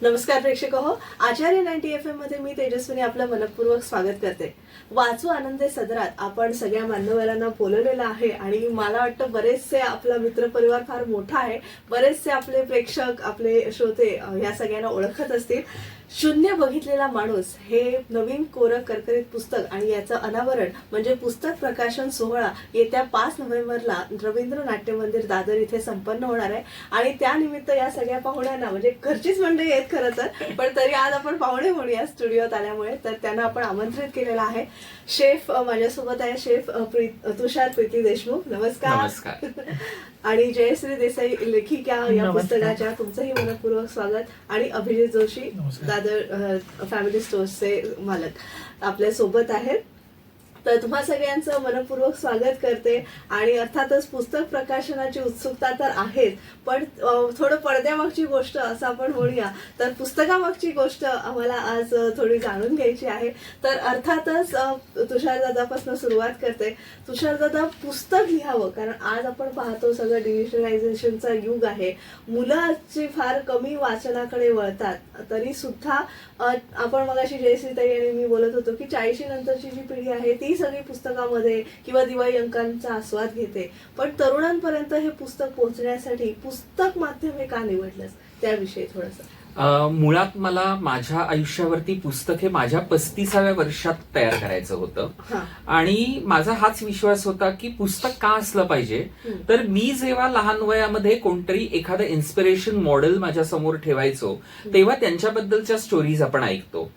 नमस्कार प्रेक्षक हो, आचार्य 90 FM मध्ये मी तेजस्विनी आपलं मनपूर्वक स्वागत करते. वाचू आनंदे सदरात आपण सगळ्या मान्यवरांना बोलवलेलं आहे आणि मला वाटतं बरेचसे आपला मित्रपरिवार फार मोठा आहे. बरेचसे आपले प्रेक्षक, आपले श्रोते या सगळ्यांना ओळखत असतील. शून्य बघितलेला माणूस हे नवीन कोरं करकरीत पुस्तक आणि याचं अनावरण म्हणजे पुस्तक प्रकाशन सोहळा येत्या 5 नोव्हेंबरला रवींद्र नाट्य मंदिर दादर इथे संपन्न होणार आहे. आणि त्यानिमित्त या सगळ्या पाहुण्यांना म्हणजे घरचीच मंडळी आहेत खरं तर, पण तरी आज आपण पाहुणे म्हणूया स्टुडिओत आल्यामुळे, तर त्यांना आपण आमंत्रित केलेलं आहे. शेफ माझ्यासोबत आहे, शेफ तुषार प्रीती देशमुख. नमस्कार. आणि जयश्री देसाई लेखिका या पुस्तकाच्या, तुमचंही मनपूर्वक स्वागत. आणि अभिजित जोशी दादर फॅमिली स्टोर्सचे मालक आपल्या सोबत आहेत. तर तुम्हा सगळ्यांचं मनपूर्वक स्वागत करते. आणि अर्थातच पुस्तक प्रकाशनाची उत्सुकता तर आहेच, पण थोडं पडद्यामागची गोष्ट असं आपण म्हणूया, तर पुस्तकामागची गोष्ट आम्हाला आज थोडी जाणून घ्यायची आहे. तर अर्थातच तुषार दादापासून सुरुवात करते. तुषार दादा, पुस्तक लिहावं, कारण आज आपण पाहतो सगळं डिजिटलायझेशनचा युग आहे, मुलाची फार कमी वाचनाकडे वळतात. तरी सुद्धा आपण मगाशी जयश्रीताई आणि मी बोलत होतो की 40 नंतरची जी पिढी आहे ती सगळी पुस्तकामध्ये किंवा दिवाळी अंकांचा आस्वाद घेते, पण तरुणांपर्यंत हे पुस्तक पोहोचण्यासाठी पुस्तक माध्यम हे का निवडलंस, त्याविषयी थोडंसं. मुळात मला माझ्या आयुष्यावरती पुस्तक हे माझ्या 35व्या वर्षात तयार करायचं होतं. आणि माझा हाच विश्वास होता की पुस्तक का असलं पाहिजे. तर मी जेव्हा लहान वयामध्ये कोणतरी एखादं इन्स्पिरेशन मॉडेल माझ्या समोर ठेवायचो, तेव्हा त्यांच्याबद्दलच्या स्टोरीज आपण ऐकतो.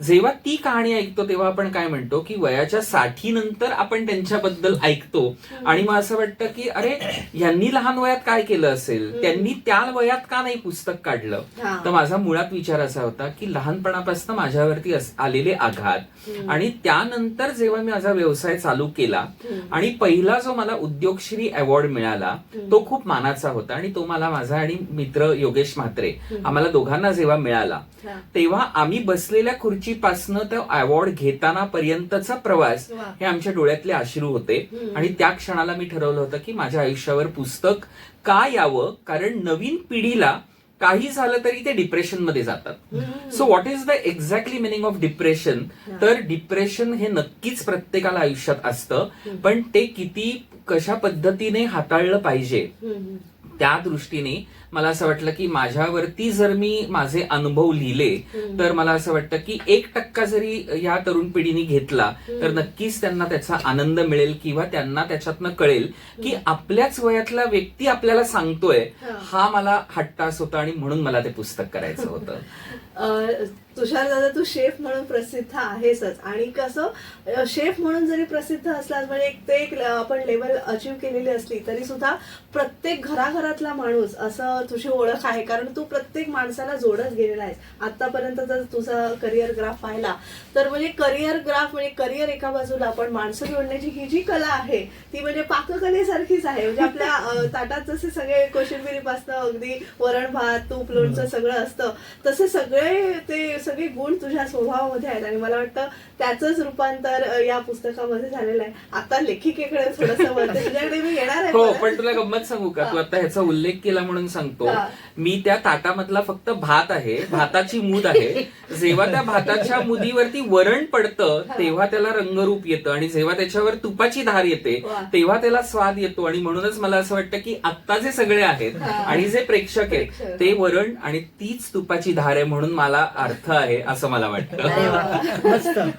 जेव्हा ती कहाणी ऐकतो तेव्हा आपण काय म्हणतो की वयाच्या 60 नंतर आपण त्यांच्याबद्दल ऐकतो आणि मग असं वाटतं की अरे यांनी लहान वयात काय केलं असेल, त्यांनी त्या वयात का नाही पुस्तक काढलं. तर माझा मुळात विचार असा होता की लहानपणापासून माझ्यावरती आलेले आघात आणि त्यानंतर जेव्हा मी माझा व्यवसाय चालू केला आणि पहिला जो मला उद्योगश्री अवॉर्ड मिळाला तो खूप मानाचा होता. आणि तो मला माझा आणि मित्र योगेश म्हात्रे आम्हाला दोघांना जेव्हा मिळाला तेव्हा आम्ही बसलेल्या खुर्चीपासनं तो अवॉर्ड घेताना पर्यंतचा प्रवास हे आमच्या डोळ्यातले अश्रू होते. आणि त्या क्षणाला मी ठरवलं होतं की माझ्या आयुष्यावर पुस्तक का यावं, कारण नवीन पिढीला काही झालं तरी ते डिप्रेशन मध्ये जातात. So what is the exactly meaning of depression. तर डिप्रेशन हे नक्कीच प्रत्येकाला आयुष्यात असतं, पण ते किती कशा पद्धतीने हाताळलं पाहिजे त्या दृष्टीने मला असं वाटलं की माझ्यावरती जर मी माझे अनुभव लिहिले तर मला असं वाटतं की 1% जरी या तरुण पिढीने घेतला तर नक्कीच त्यांना त्याचा आनंद मिळेल किंवा त्यांना त्याच्यातनं कळेल की आपल्याच वयातला व्यक्ती आपल्याला सांगतोय. हा मला हट्टास होता आणि म्हणून मला ते पुस्तक करायचं होतं. तुषार दादा, तू शेफ म्हणून प्रसिद्ध आहेसच, आणि कसं शेफ म्हणून जरी प्रसिद्ध असलास म्हणजे एक आपण लेवल अचीव केलेली असली तरी सुद्धा प्रत्येक घराघरातला माणूस असं तुझी ओळख आहे, कारण तू प्रत्येक माणसाला जोडत गेलेला आहेस. आतापर्यंत जर तुझा करिअर ग्राफ पाहिला तर म्हणजे करिअर ग्राफ म्हणजे करिअर एका बाजूला, पण माणसं जोडण्याची ही जी कला आहे ती म्हणजे पाककलेसारखीच आहे. म्हणजे आपल्या ताटात जसे सगळे कोशिंबिरीपासनं अगदी वरण भात तूप लोणचं सगळं असतं, तसे सगळे गुण तुझ्या स्वभावामध्ये आहेत. आणि मला वाटतं त्याचंच रूपांतर या पुस्तकामध्ये झालेलं आहे. आता लेखिकेकडे थोडंसं वळते, तुझ्याकडे मी येणार आहे. हो, पण तुला गंमत सांगू का, तू आता ह्याचा उल्लेख केला म्हणून सांगतो. मी त्या ताटामधला फक्त भात आहे, भाताची मूद आहे. जेव्हा त्या भाताच्या मुदीवरती वरण पडतं तेव्हा त्याला रंगरूप येतं आणि जेव्हा त्याच्यावर तुपाची धार येते तेव्हा त्याला स्वाद येतो. आणि म्हणूनच मला असं वाटतं की आता जे सगळे आहेत आणि जे प्रेक्षक आहेत ते वरण आणि तीच तुपाची धार आहे म्हणून मला अर्थ आहे असं मला वाटतं.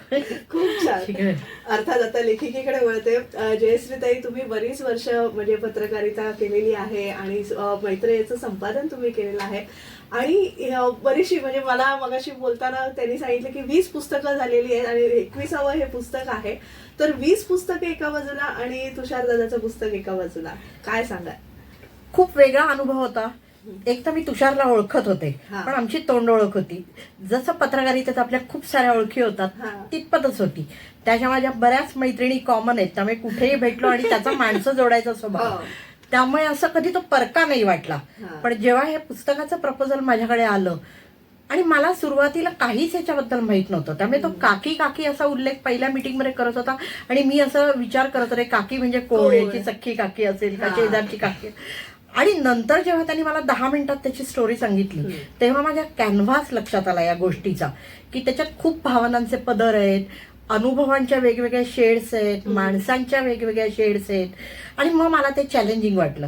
खूप छान. अर्थात आता लेखिकेकडे वळते. जयश्रीताई, तुम्ही बरीच वर्ष म्हणजे पत्रकारिता केलेली आहे आणि मैत्रेयचं संपादन तुम्ही केलेलं आहे आणि बरीचशी म्हणजे मला मगाशी बोलताना त्यांनी सांगितलं की 20 पुस्तकं झालेली आहेत आणि 21वं हे पुस्तक आहे. तर 20 पुस्तकं एका बाजूला आणि तुषार दादाचं पुस्तक एका बाजूला, काय सांगा. खूप वेगळा अनुभव होता. एक तर मी तुषारला ओळखत होते, पण आमची तोंड ओळख होती. जसं पत्रकारितेत आपल्या खूप साऱ्या ओळखी होतात तितपतच होती. त्याच्या माझ्या बऱ्याच मैत्रिणी कॉमन आहेत, त्यामुळे कुठेही भेटलो आणि त्याचा माणसं जोडायचा स्वभाव, त्यामुळे असं कधी तो परका नाही वाटला. पण जेव्हा हे पुस्तकाचं प्रपोजल माझ्याकडे आलं आणि मला सुरुवातीला काहीच याच्याबद्दल माहित नव्हतं, त्यामुळे तो काकी काकी असा उल्लेख पहिल्या मीटिंगमध्ये करत होता आणि मी असं विचार करत होते काकी म्हणजे कोण, याची सख्खी काकी असेल का शेजारची काकी. आणि नंतर जेव्हा त्यांनी मला 10 मिनिटात त्याची स्टोरी सांगितली तेव्हा माझ्या कॅनव्हास लक्षात आला या गोष्टीचा, की त्याच्यात खूप भावनांचे पदर आहेत, अनुभवांच्या वेगवेगळ्या शेड्स आहेत, माणसांच्या वेगवेगळ्या शेड्स आहेत. आणि मग मला ते चॅलेंजिंग वाटलं.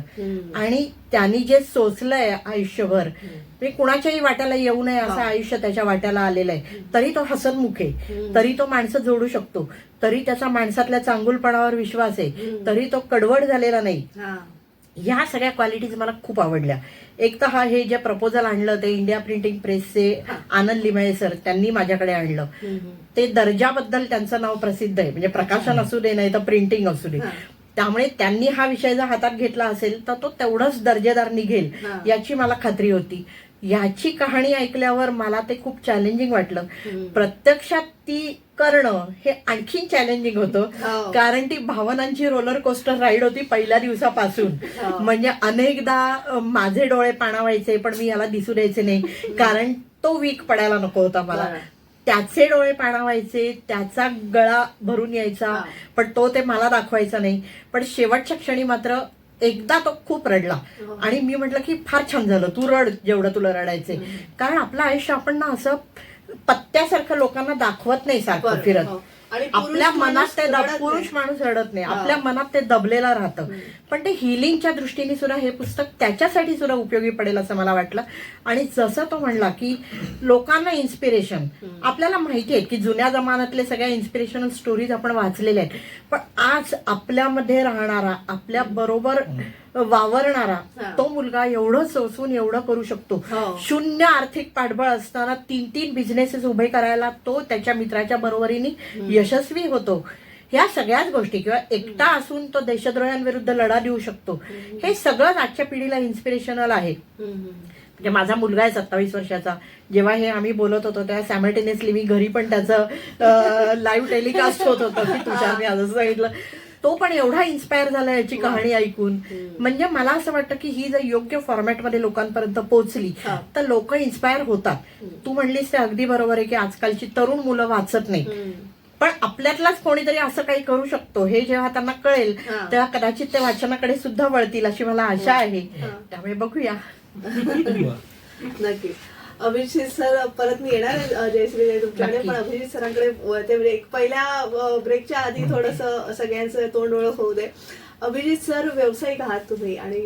आणि त्यांनी जे सोचलंय आयुष्यभर, मी कुणाच्याही वाट्याला येऊ नये असं आयुष्य त्याच्या वाट्याला आलेलं आहे, तरी तो हसतमुख आहे, तरी तो माणसं जोडू शकतो, तरी त्याचा माणसातल्या चांगुलपणावर विश्वास आहे, तरी तो कडवट झालेला नाही. ह्या सगळ्या क्वालिटीज मला खूप आवडल्या. एक तर हे जे प्रपोजल आणलं ते इंडिया प्रिंटिंग प्रेसचे आनंद लिमये सर त्यांनी माझ्याकडे आणलं. ते दर्जाबद्दल त्यांचं नाव प्रसिद्ध आहे, म्हणजे प्रकाशन असू दे नाही तर प्रिंटिंग असू दे. त्यामुळे त्यांनी हा विषय जर हातात घेतला असेल तर तो तेवढंच दर्जेदार निघेल याची मला खात्री होती. याची कहाणी ऐकल्यावर मला ते खूप चॅलेंजिंग वाटलं. प्रत्यक्षात ती करणं हे आणखीन चॅलेंजिंग होतं, कारण ती भावनांची रोलर कोस्टर राईड होती पहिल्या दिवसापासून. म्हणजे अनेकदा माझे डोळे पाणावायचे पण मी याला दिसू द्यायचे नाही, कारण तो वीक पडायला नको होता मला. त्याचे डोळे पाणावायचे, त्याचा गळा भरून यायचा, पण तो ते मला दाखवायचा नाही. पण शेवटच्या क्षणी मात्र एकदा तो खूप रडला आणि मी म्हटलं की फार छान झालं, तू रड जेवढं तुला रडायचंय. कारण आपलं आयुष्य आपण ना असं पत्त्यासारखं लोकांना दाखवत नाही सारखं फिरत. आपल्या मनात ते पुरुष माणूस रडत नाही, आपल्या मनात ते दबलेलं राहतं. पण ते हिलिंगच्या दृष्टीने सुद्धा हे पुस्तक त्याच्यासाठी सुद्धा उपयोगी पडेल असं मला वाटलं. आणि जसं तो म्हणला की लोकांना इन्स्पिरेशन, आपल्याला माहिती आहे की जुन्या जमान्यातले सगळ्या इन्स्पिरेशनल स्टोरीज आपण वाचलेल्या आहेत, पण आज आपल्यामध्ये राहणारा, आपल्या बरोबर वावरणारा तो मुलगा एवढं सोसून एवढं करू शकतो. शून्य आर्थिक पाठबळ असताना 3 बिझनेसेस उभे करायला तो त्याच्या मित्राच्या बरोबरीने यशस्वी होतो. ह्या सगळ्याच गोष्टी, किंवा एकटा असून तो देशद्रोह्यांविरुद्ध लढा देऊ शकतो, हे सगळंच आजच्या पिढीला इन्स्पिरेशनल आहे. म्हणजे माझा मुलगा आहे 27 वर्षाचा. जेव्हा हे आम्ही बोलत होतो तेव्हा सॅमल्टेनियसली मी घरी पण त्याचं लाईव्ह टेलिकास्ट होत होतं की तुषारने असं सांगितलं. तो पण एवढा इन्स्पायर झाला याची कहाणी ऐकून. म्हणजे मला असं वाटतं की ही जर योग्य फॉर्मॅटमध्ये लोकांपर्यंत पोहोचली तर लोक इन्स्पायर होतात. तू म्हणलीस ते अगदी बरोबर आहे की आजकालची तरुण मुलं वाचत नाही, पण आपल्यातलाच कोणीतरी असं काही करू शकतो हे जेव्हा त्यांना कळेल तेव्हा कदाचित ते वाचनाकडे सुद्धा वळतील अशी मला आशा आहे. त्यामुळे बघूया. नक्की. अभिजित सर, परत मी येणार आहे जयश्री तुमच्याकडे, पण अभिजित सरांकडे ते एक पहिल्या ब्रेकच्या आधी थोडंसं सगळ्यांचं तोंड ओळख होऊ दे. अभिजित सर, व्यावसायिक आहात तुम्ही, आणि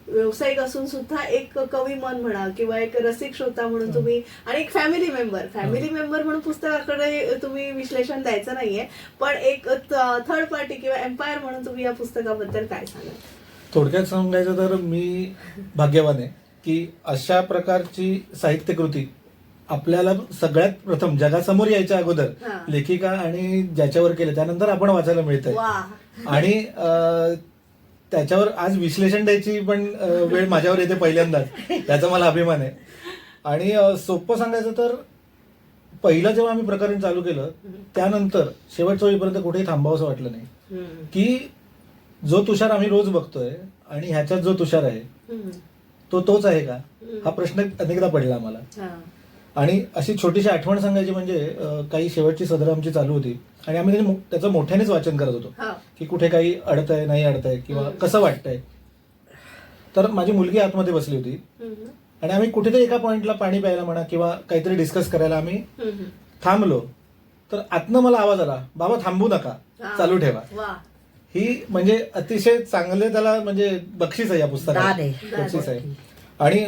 व्यावसायिक असून सुद्धा एक कवी मन म्हणा किंवा एक रसिक श्रोता म्हणून तुम्ही, आणि एक फॅमिली मेंबर म्हणून पुस्तकाकडे तुम्ही विश्लेषण द्यायचं नाहीये, पण एक थर्ड पार्टी किंवा एम्पायर म्हणून तुम्ही या पुस्तकाबद्दल काय सांगाल? थोडक्यात सांगायचं तर मी भाग्यवान आहे की अशा प्रकारची साहित्यकृती आपल्याला सगळ्यात प्रथम जगासमोर यायच्या अगोदर लेखिका आणि ज्याच्यावर केलं त्यानंतर आपण वाचायला मिळतंय. आणि त्याच्यावर आज विश्लेषण द्यायची पण वेळ माझ्यावर येते पहिल्यांदाच, त्याचा मला अभिमान आहे. आणि सोपं सांगायचं तर पहिलं जेव्हा आम्ही प्रकरण चालू केलं त्यानंतर शेवटच्या वेळीपर्यंत कुठेही थांबावं असं वाटलं नाही. की जो तुषार आम्ही रोज बघतोय आणि ह्याच्यात जो तुषार आहे तो तोच आहे का, हा प्रश्न अनेकदा पडला आम्हाला. आणि अशी छोटीशी आठवण सांगायची म्हणजे काही शेवटची सदर आमची चालू होती आणि आम्ही त्याचं मोठ्यानेच वाचन करत होतो की कुठे काही अडतंय नाही अडतंय किंवा कसं वाटतंय. तर माझी मुलगी आतमध्ये बसली होती आणि आम्ही कुठेतरी एका पॉइंटला पाणी प्यायला म्हणा किंवा काहीतरी डिस्कस करायला आम्ही थांबलो, तर आतनं मला आवाज आला, बाबा थांबू नका, चालू ठेवा. ही म्हणजे अतिशय चांगले त्याला म्हणजे बक्षीस आहे या पुस्तकात, बक्षीस आहे. आणि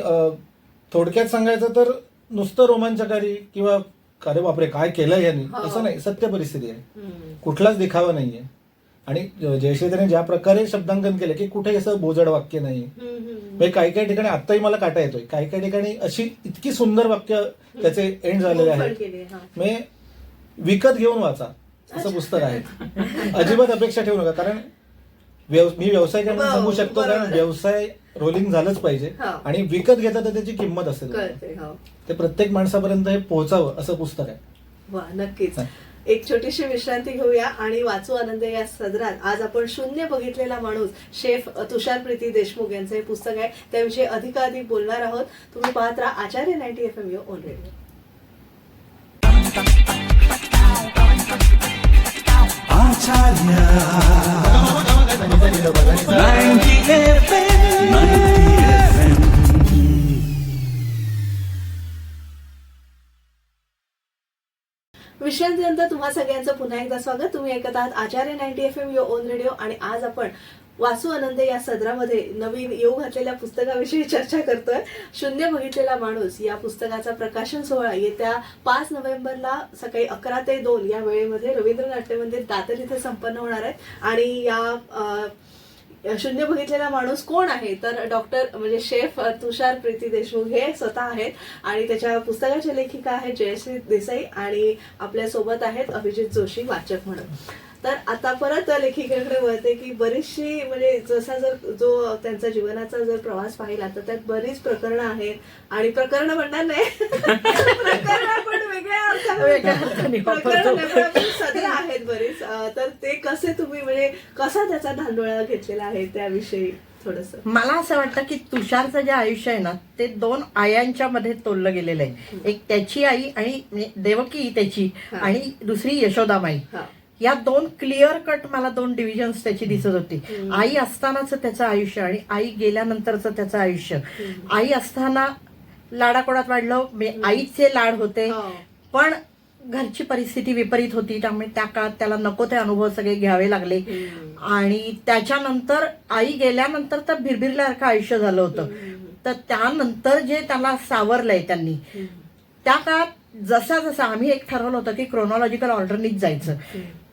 थोडक्यात सांगायचं तर नुसतं रोमांचकारी किंवा अरे बापरे काय केलंय यांनी असं नाही, सत्य परिस्थिती आहे, कुठलाच दिखावा नाहीये. आणि जयश्रीने ज्या प्रकारे शब्दांकन केलं की कुठे असं बोजड वाक्य नाही. म्हणजे काही काही ठिकाणी आत्ताही मला काटा येतोय, काही काही ठिकाणी अशी इतकी सुंदर वाक्य त्याचे एंड झालेले आहे. म्हणजे विकत घेऊन वाचा असं पुस्तक आहे. अजिबात अपेक्षा ठेवू नका, कारण मी व्यवसाय म्हणून सांगू शकतो, कारण व्यवसाय रोलिंग झालंच पाहिजे आणि विकत घेता तर त्याची किंमत असते. ते प्रत्येक माणसापर्यंत हे पोहोचावं असं पुस्तक आहे. वा, नक्कीच. एक छोटीशी विश्रांती घेऊया आणि वाचू आनंद या सदरात आज आपण शून्य बघितलेला माणूस शेफ तुषार प्रीती देशमुख यांचं हे पुस्तक आहे, त्याविषयी अधिकाधिक बोलणार आहोत. तुम्ही पाहत राहा आचार्य 90 FM ऑन रेडिओ. आचार्य विश्रांतीनंतर तुम्हा सगळ्यांचं पुन्हा एकदा स्वागत. तुम्ही ऐकत आहात आचार्य 90 FM युअर ओन रेडिओ. आणि आज आपण वासू आनंदे या सदरामध्ये नवीन येऊ घातलेल्या पुस्तकाविषयी चर्चा करतोय. शून्य बघितलेला माणूस या पुस्तकाचा प्रकाशन सोहळा येत्या 5 नोव्हेंबरला सकाळी 11 ते 2 या वेळेमध्ये रवींद्र नाट्य मंदिर दादर इथे संपन्न होणार आहे. आणि या शून्य बघितलेला माणूस कोण आहे तर डॉक्टर म्हणजे शेफ तुषार प्रीती देशमुख हे स्वतः आहेत. आणि त्याच्या पुस्तकाच्या लेखिका आहेत जयश्री देसाई आणि आपल्या सोबत आहेत अभिजित जोशी वाचक म्हणून. तर आता परत लेखिकेकडे वळते की बरीचशी म्हणजे जसा जर जो त्यांचा जीवनाचा जर प्रवास पाहिला तर त्यात बरीच प्रकरणं आहेत. आणि प्रकरणं म्हणणार नाही प्रकरणं आपण वेगळ्या अर्थाने प्रकरणं नाही, पण आपण सदरा आहेत बरीच. तर ते कसे तुम्ही म्हणजे कसा त्याचा धांडोळा घेतलेला आहे त्याविषयी थोडस. मला असं वाटतं की तुषारचं जे आयुष्य आहे ना ते 2 आयांच्या मध्ये तोललं गेलेलं आहे. एक त्याची आई आणि देवकी त्याची आणि दुसरी यशोदामाई. या 2 क्लिअर कट मला 2 डिव्हिजन्स त्याची दिसत होती. आई असतानाच त्याचं आयुष्य आणि आई गेल्यानंतरचं त्याचं आयुष्य. आई असताना लाडाकोडात वाढलं, आईचे लाड होते, पण घरची परिस्थिती विपरीत होती त्यामुळे त्या काळात त्याला नको ते अनुभव सगळे घ्यावे लागले. आणि त्याच्यानंतर आई गेल्यानंतर तर भिरभिरल्यासारखं आयुष्य झालं होतं. तर त्यानंतर जे त्याला सावरलंय त्यांनी त्या काळात जसा जसा आम्ही एक ठरवलं होतं की क्रोनॉलॉजिकल ऑर्डरनीच जायचं.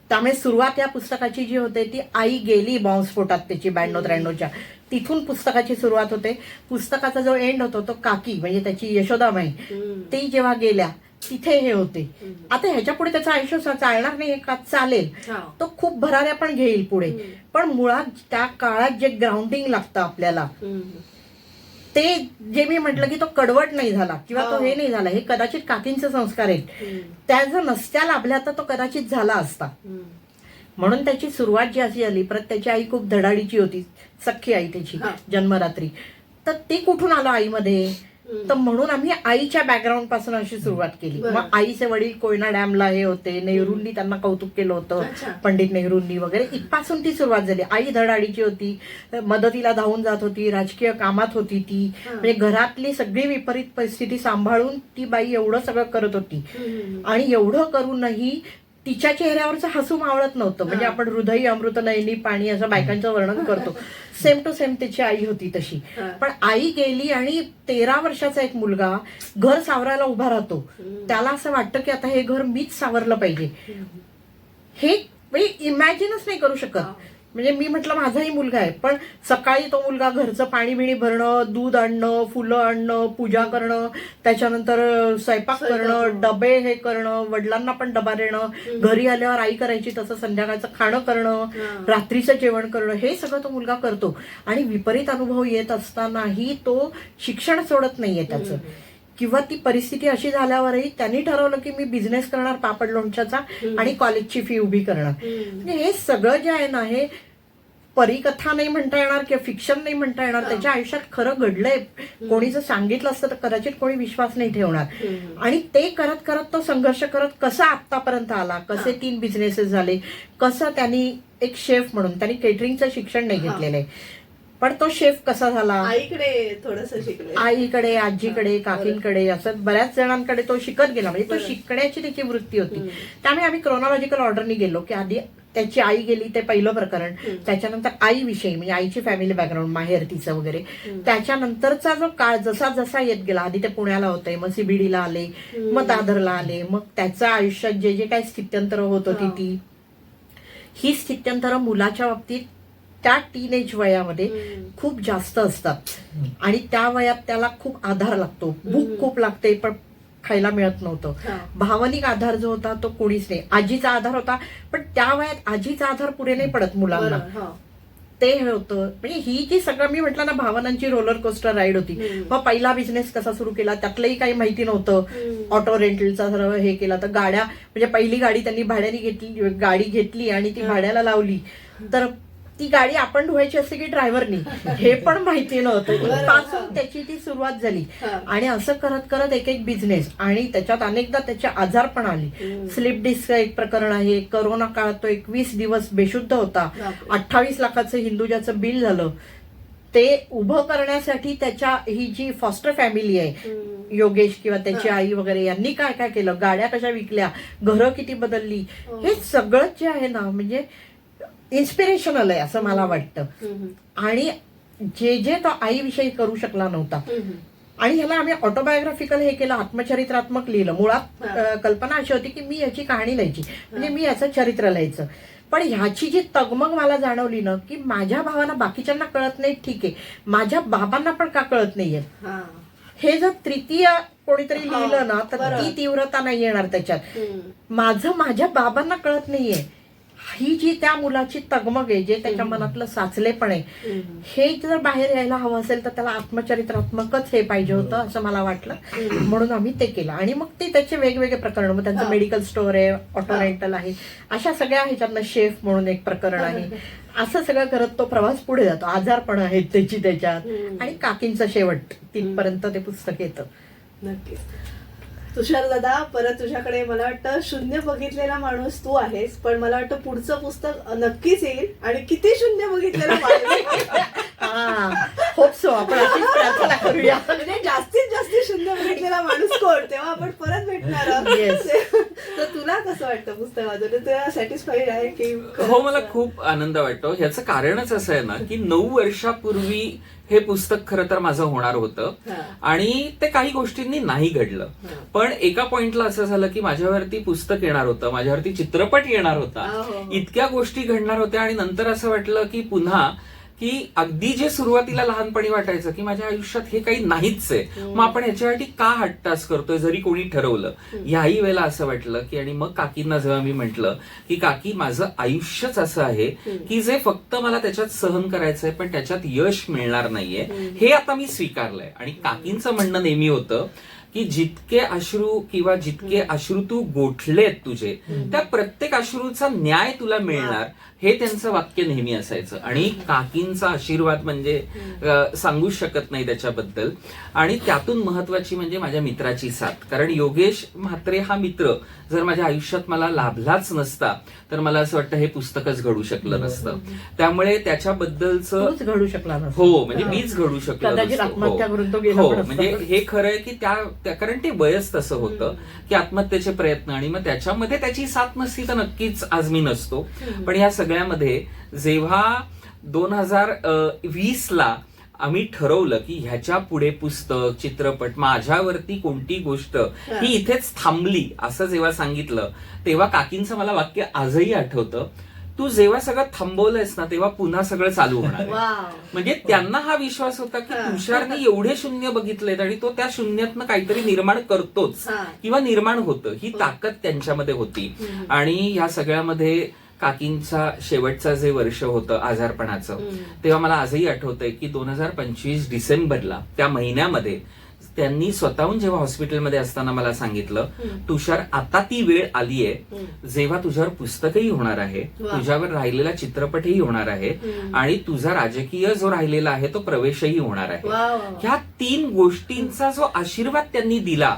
त्यामुळे सुरुवात या पुस्तकाची जी होते ती आई गेली बॉम्बस्फोटात त्याची 92-93च्या तिथून पुस्तकाची सुरुवात होते. पुस्तकाचा जो एंड होतो तो काकी म्हणजे त्याची यशोदामाई ती जेव्हा गेल्या तिथे हे होते. आता ह्याच्या पुढे त्याचं आयुष्य चालणार नाही का, चालेल, तो खूप भराऱ्या पण घेईल पुढे. पण मुळात त्या काळात जे ग्राउंडिंग लागतं आपल्याला ते जे मी म्हटलं की तो कडवट नाही झाला किंवा तो हे नाही झाला, हे कदाचित काकींचे संस्कार आहेत. त्या जर नसत्या लाभल्या तर तो कदाचित झाला असता. म्हणून त्याची सुरुवात जी अशी झाली. परत त्याची आई खूप धडाडीची होती, सख्खी आई त्याची जन्मरात्री. तर ती कुठून आलं आईमध्ये, तर म्हणून आम्ही आईच्या बॅकग्राऊंड पासून अशी सुरुवात केली. मग आईचे वडील कोयना डॅमला हे होते, नेहरूंनी त्यांना कौतुक केलं होतं, पंडित नेहरूंनी वगैरे, इथपासून ती सुरुवात झाली. आई धडाडीची होती, मदतीला धावून जात होती, राजकीय कामात होती ती, म्हणजे घरातली सगळी विपरीत परिस्थिती सांभाळून ती बाई एवढं सगळं करत होती. आणि एवढं करूनही तिच्या चेहऱ्यावरचं हसू मावळत नव्हतं. म्हणजे आपण हृदयी अमृत नयनी पाणी असं बायकांचं वर्णन करतो, सेम टू सेम त्याची आई होती तशी. पण आई गेली आणि 13 वर्षाचा एक मुलगा घर सावरायला उभा राहतो. त्याला असं वाटतं की आता हे घर मीच सावरलं पाहिजे. हे म्हणजे इमॅजिनच नाही करू शकत. म्हणजे मी म्हटलं माझाही मुलगा आहे, पण सकाळी तो मुलगा घरचं पाणी बिणी भरणं, दूध आणणं, फुलं आणणं, पूजा करणं, त्याच्यानंतर स्वयंपाक करणं, डबे हे करणं, वडिलांना पण डबा देणं, घरी आल्यावर आई करायची तसं संध्याकाळचं खाणं करणं, रात्रीचं जेवण करणं, हे सगळं तो मुलगा करतो. आणि विपरीत अनुभव येत असतानाही तो शिक्षण सोडत नाहीये त्याचं. किंवा ती परिस्थिती अशी झाल्यावरही त्यांनी ठरवलं की मी बिझनेस करणार पापड लोणच्याचा आणि कॉलेजची फी उभी करणार. म्हणजे हे सगळं जे आहे ना हे परिकथा नाही म्हणता येणार किंवा फिक्शन नाही म्हणता येणार, त्याच्या आयुष्यात खरं घडलंय. कोणी जर सांगितलं असतं तर कदाचित कोणी विश्वास नाही ठेवणार. आणि ते करत करत तो संघर्ष करत कसा आतापर्यंत आला, कसे 3 बिझनेसेस झाले, कसं त्यांनी एक शेफ म्हणून त्यांनी केटरिंगचं शिक्षण नाही घेतलेलं आहे, पण तो शेफ कसा झाला, आईकडे थोडंसं शिकले, आईकडे, आजीकडे, काकींकडे, असं बऱ्याच जणांकडे तो शिकत गेला. म्हणजे तो शिकण्याची त्याची वृत्ती होती. त्यामुळे आम्ही क्रोनॉलॉजिकल ऑर्डरनी गेलो की आधी त्याची आई गेली ते पहिलं प्रकरण, त्याच्यानंतर आईविषयी म्हणजे आईची फॅमिली बॅकग्राऊंड, माहेर तिचं वगैरे, त्याच्यानंतरचा जो काळ जसा जसा येत गेला, आधी ते पुण्याला होते, मग CBDला आले, मग दादरला आले, मग त्याच्या आयुष्यात जे जे काही स्थित्यंतर होत होती ही स्थित्यंतर मुलाच्या बाबतीत त्या टीनेज वयामध्ये खूप जास्त असतात. आणि त्या वयात त्याला खूप आधार लागतो, भूक खूप लागते पण खायला मिळत नव्हतं. भावनिक आधार जो होता तो कोणीच नाही. आजीचा आधार होता पण त्या वयात आजीचा आधार पुरे नाही पडत मुलांना, ते हे होतं. म्हणजे ही जी सगळं मी म्हटलं ना भावनांची रोलर कोस्टर राईड होती. मग पहिला बिझनेस कसा सुरू केला त्यातलंही काही माहिती नव्हतं. ऑटो रेंटलचा सर्व हे केला तर गाड्या म्हणजे पहिली गाडी त्यांनी भाड्याने घेतली, गाडी घेतली आणि ती भाड्याला लावली. तर ती गाडी आपण धुवायची असते की ड्रायव्हरनी हे पण माहिती नव्हतं. इथपासून त्याची ती सुरुवात झाली आणि असं करत करत एक एक बिझनेस आणि त्याच्यात अनेकदा त्याचे आजार पण आले. स्लिप डिस्क एक प्रकरण आहे. करोना काळात तो 21 दिवस बेशुद्ध होता. 28 लाखाचं हिंदुजाचं बिल झालं. ते उभं करण्यासाठी त्याच्या ही जी फॉस्टर फॅमिली आहे, योगेश किंवा त्याची आई वगैरे यांनी काय काय केलं, गाड्या कशा विकल्या, घरं किती बदलली, हे सगळं जे आहे ना म्हणजे इन्स्पिरेशनल आहे असं मला वाटतं. आणि जे जे तो आईविषयी करू शकला नव्हता आणि ह्याला आम्ही ऑटोबायोग्राफिकल हे केलं, आत्मचरित्रात्मक लिहिलं. मुळात कल्पना अशी होती की मी याची कहाणी लिहायची, म्हणजे मी याचं चरित्र लिहायचं. पण ह्याची जी तगमग मला जाणवली ना की माझ्या भावांना बाकीच्यांना कळत नाही, ठीक आहे, माझ्या बाबांना पण का कळत नाहीये, हे जर तृतीय कोणीतरी लिहिलं ना तर ती तीव्रता नाही येणार त्याच्यात. माझं माझ्या बाबांना कळत नाहीये, ही जी त्या मुलाची तगमग आहे, जे त्याच्या मनातलं साचलेपण आहे, हे जर बाहेर यायला हवं असेल तर त्याला आत्मचरित्रात्मकच हे पाहिजे होतं असं मला वाटलं. म्हणून आम्ही ते केलं. आणि मग ते त्याचे वेगवेगळे प्रकरण, मग त्यांचं मेडिकल स्टोअर आहे, ऑटो रेंटल आहे, अशा सगळ्या ह्याच्यातनं शेफ म्हणून एक प्रकरण आहे. असं सगळं करत तो प्रवास पुढे जातो. आजारपण आहेत त्याची त्याच्यात आणि काकींचा शेवट तिथपर्यंत ते पुस्तक येतं. नक्कीच. तुषार दादा, परत तुझ्याकडे मला वाटतं शून्य बघितलेला माणूस तू आहेस, पण मला वाटतं पुढचं पुस्तक नक्कीच येईल. आणि किती शून्य बघितलेला माणूस होप सो, आपण अशीच प्रार्थना करूया. म्हणजे जास्तीत जास्त शून्य बघितलेला माणूस कोण, तेव्हा आपण परत भेटणार आहोत. तर तुला कसं वाटतं पुस्तक वाचून, तुला सॅटिस्फाईड आहे की? हो, मला खूप आनंद वाटतो. ह्याचं कारणच असं आहे ना की 9 वर्षापूर्वी हे पुस्तक खरं तर माझं होणार होतं आणि ते काही गोष्टींनी नाही घडलं. पण एका पॉइंटला असं झालं की माझ्यावरती पुस्तक येणार होतं, माझ्यावरती चित्रपट येणार होता, इतक्या गोष्टी घडणार होत्या. आणि नंतर असं वाटलं की पुन्हा की अगदी जे सुरुवातीला लहानपणी वाटायचं की माझ्या आयुष्यात हे काही नाहीच आहे, मग आपण ह्याच्यासाठी का हट्टास करतोय जरी कोणी ठरवलं. ह्याही वेळेला असं वाटलं की, आणि मग काकींना जेव्हा मी म्हटलं की काकी माझं आयुष्यच असं आहे की जे फक्त मला त्याच्यात सहन करायचंय पण त्याच्यात यश मिळणार नाहीये, हे आता मी स्वीकारलंय. आणि काकींचं म्हणणं नेहमी होतं की जितके अश्रू किंवा जितके अश्रू तू गोठलेत तुझे, त्या प्रत्येक अश्रूचा न्याय तुला मिळणार, हे त्यांचं वाक्य नेहमी असायचं. आणि काकींचा आशीर्वाद म्हणजे सांगू शकत नाही त्याच्याबद्दल. आणि त्यातून महत्वाची म्हणजे माझ्या मित्राची साथ. कारण योगेश म्हात्रे हा मित्र जर माझ्या आयुष्यात मला लाभलाच नसता तर मला असं वाटतं हे पुस्तकच घडू शकलं नसतं. त्यामुळे त्याच्याबद्दलचं घडू शकला नसतं. हो, म्हणजे मीच घडू शकलो नसतो. हो, म्हणजे हे खरं आहे की कारण ते वयच तसं होतं की आत्महत्येचे प्रयत्न, आणि मग त्याच्यामध्ये त्याची साथ नसती तर नक्कीच आज मी नसतो. पण या सगळ्यामध्ये जेव्हा 2020 ला आम्ही ठरवलं की ह्याच्या पुढे पुस्तक, चित्रपट, माझ्यावरती कोणती गोष्ट ही इथेच थांबली असं जेव्हा सांगितलं, तेव्हा काकींचं मला वाक्य आजही आठवतं, तू जेव्हा सगळं थांबवलंयस ना तेव्हा पुन्हा सगळं चालू होणार. म्हणजे त्यांना हा विश्वास होता की तुषारने एवढे शून्य बघितलेत आणि तो त्या शून्यातनं काहीतरी निर्माण करतोच किंवा निर्माण होतं, ही ताकद त्यांच्यामध्ये होती. आणि ह्या सगळ्यामध्ये काकींचा शेवटचा जे वर्ष होतं आजारपणाचं, तेव्हा मला आजही आठवतंय की 2025 डिसेंबरला त्या महिन्यामध्ये त्यांनी स्वतःहून जेव्हा हॉस्पिटलमध्ये असताना मला सांगितलं, तुषार आता ती वेळ आलीये जेव्हा तुझ्यावर पुस्तकही होणार आहे, तुझ्यावर राहिलेला चित्रपटही होणार आहे आणि तुझा राजकीय जो राहिलेला आहे तो प्रवेशही होणार आहे. ह्या 3 गोष्टींचा जो आशीर्वाद त्यांनी दिला,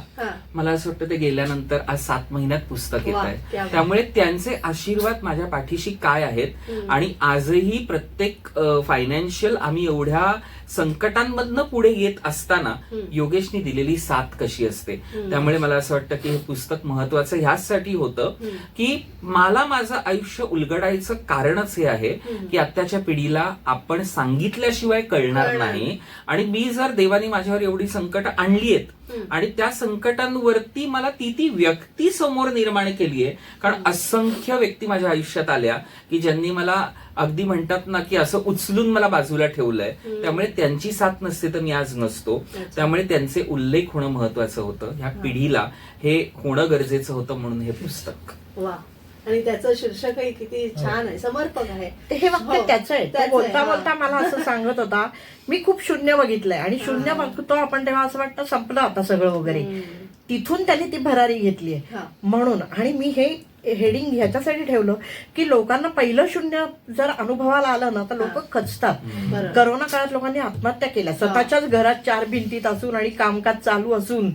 मला असं वाटतं ते गेल्यानंतर आज 7 महिन्यात पुस्तक येत आहे. त्यामुळे त्यांचे आशीर्वाद माझ्या पाठीशी काय आहेत. आणि आजही प्रत्येक फायनान्शियल आम्ही एवढ्या संकटांमधनं पुढे येत असताना योगेशनी दिलेली साथ कशी असते. त्यामुळे मला असं वाटतं की हे पुस्तक महत्वाचं ह्याचसाठी होतं की मला माझं आयुष्य उलगडायचं कारणच हे आहे की आत्ताच्या पिढीला आपण सांगितल्याशिवाय कळणार नाही. आणि मी जर देवाने माझ्यावर एवढी संकट आणली आहेत आणि त्या संकटांवरती मला ती व्यक्ती समोर निर्माण केली आहे, कारण असंख्य व्यक्ती माझ्या आयुष्यात आल्या की ज्यांनी मला अगदी म्हणतात ना की असं उचलून मला बाजूला ठेवलंय. त्यामुळे त्यांची साथ नसते तर मी आज नसतो. त्यामुळे त्यांचे उल्लेख होणं महत्वाचं होतं. ह्या पिढीला हे होणं गरजेचं होतं, म्हणून हे पुस्तक. वा, आणि त्याचं शीर्षकही किती छान आहे, समर्पक आहे. हे वाक्य त्याचं आहे. तो बोलता बोलता मला असं सांगत होता, मी खूप शून्य बघितलंय आणि शून्य बघतो आपण तेव्हा असं वाटतं संपलं आता सगळं वगैरे. तिथून त्याने ती भरारी घेतलीये म्हणून. आणि मी हे हेडिंग ह्याच्यासाठी ठेवलं की लोकांना पहिलं शून्य जर अनुभवाला आलं ना तर लोक खचतात. बरं. करोना काळात लोकांनी आत्महत्या केल्या, स्वतःच्याच घरात 4 भिंतीत असून आणि कामकाज चालू असून